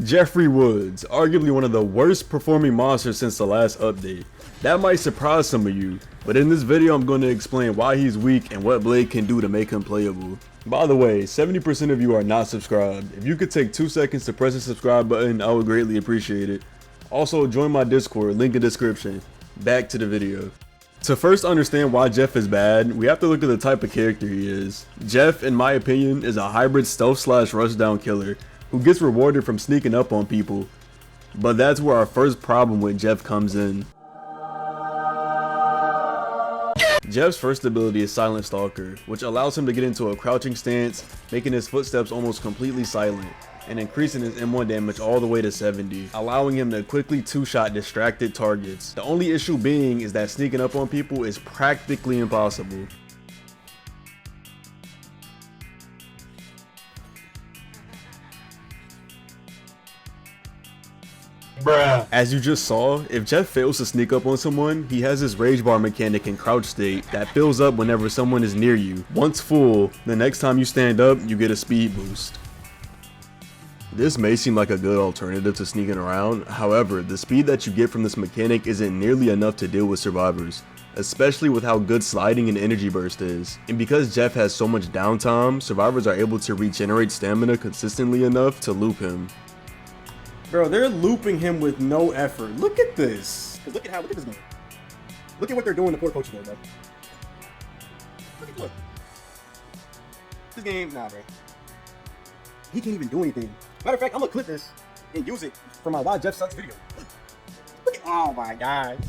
Jeffrey Woods, arguably one of the worst performing monsters since the last update. That might surprise some of you, but in this video I'm going to explain why he's weak and what Blade can do to make him playable. By the way, 70% of you are not subscribed. If you could take 2 seconds to press the subscribe button, I would greatly appreciate it. Also, join my Discord, link in the description. Back to the video. To first understand why Jeff is bad, we have to look at the type of character he is. Jeff, in my opinion, is a hybrid stealth/rushdown killer who gets rewarded from sneaking up on people. But that's where our first problem with Jeff comes in. Jeff's first ability is Silent Stalker, which allows him to get into a crouching stance, making his footsteps almost completely silent, and increasing his M1 damage all the way to 70, allowing him to quickly two-shot distracted targets. The only issue being is that sneaking up on people is practically impossible. Bruh. As you just saw, if Jeff fails to sneak up on someone, he has this rage bar mechanic in crouch state that fills up whenever someone is near you. Once full, the next time you stand up, you get a speed boost. This may seem like a good alternative to sneaking around, however, the speed that you get from this mechanic isn't nearly enough to deal with survivors, especially with how good sliding and energy burst is. And because Jeff has so much downtime, survivors are able to regenerate stamina consistently enough to loop him. Bro, they're looping him with no effort. Look at this. Look at this game. Look at what they're doing to poor coaching there, bro. Look. This game, nah, bro. He can't even do anything. Matter of fact, I'm gonna clip this and use it for my Why Jeff Sucks video. Look at, oh my god.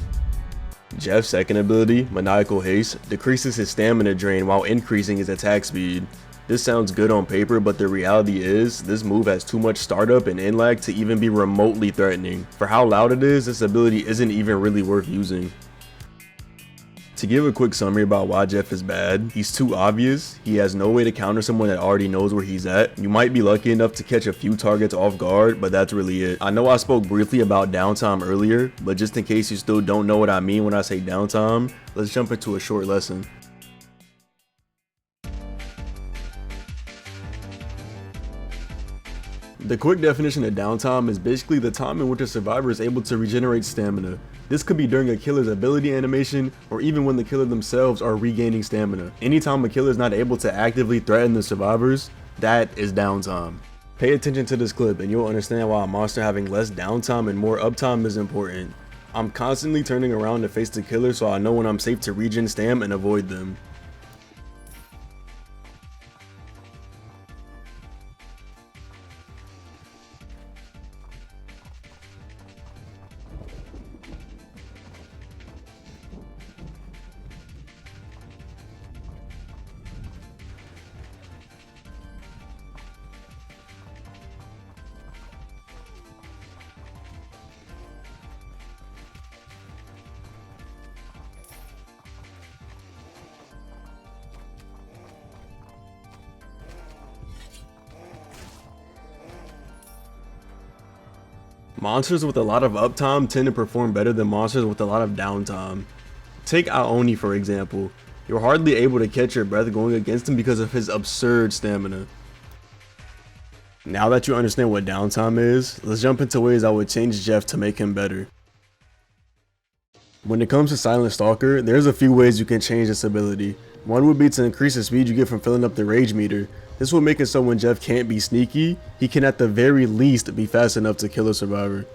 Jeff's second ability, Maniacal Haste, decreases his stamina drain while increasing his attack speed. This sounds good on paper, but the reality is, this move has too much startup and in lag to even be remotely threatening. For how loud it is, this ability isn't even really worth using. To give a quick summary about why Jeff is bad, he's too obvious, he has no way to counter someone that already knows where he's at. You might be lucky enough to catch a few targets off guard, but that's really it. I know I spoke briefly about downtime earlier, but just in case you still don't know what I mean when I say downtime, let's jump into a short lesson. The quick definition of downtime is basically the time in which a survivor is able to regenerate stamina. This could be during a killer's ability animation, or even when the killer themselves are regaining stamina. Anytime a killer is not able to actively threaten the survivors, that is downtime. Pay attention to this clip and you'll understand why a monster having less downtime and more uptime is important. I'm constantly turning around to face the killer so I know when I'm safe to regen stam and avoid them. Monsters with a lot of uptime tend to perform better than monsters with a lot of downtime. Take Aoni for example. You're hardly able to catch your breath going against him because of his absurd stamina. Now that you understand what downtime is, let's jump into ways I would change Jeff to make him better. When it comes to Silent Stalker, there's a few ways you can change this ability. One would be to increase the speed you get from filling up the rage meter. This will make it so when Jeff can't be sneaky, he can at the very least be fast enough to kill a survivor.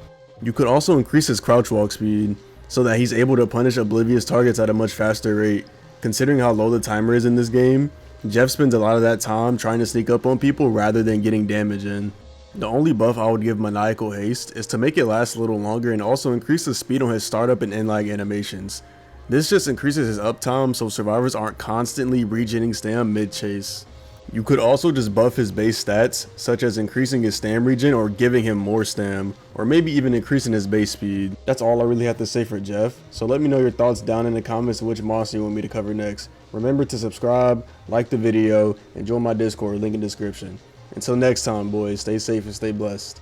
You could also increase his crouch walk speed, so that he's able to punish oblivious targets at a much faster rate. Considering how low the timer is in this game, Jeff spends a lot of that time trying to sneak up on people rather than getting damage in. The only buff I would give Maniacal Haste is to make it last a little longer and also increase the speed on his startup and in-lag animations. This just increases his uptime so survivors aren't constantly regenning stam mid-chase. You could also just buff his base stats, such as increasing his stam regen or giving him more stam, or maybe even increasing his base speed. That's all I really have to say for Jeff, so let me know your thoughts down in the comments of which monster you want me to cover next. Remember to subscribe, like the video, and join my Discord, link in the description. Until next time boys, stay safe and stay blessed.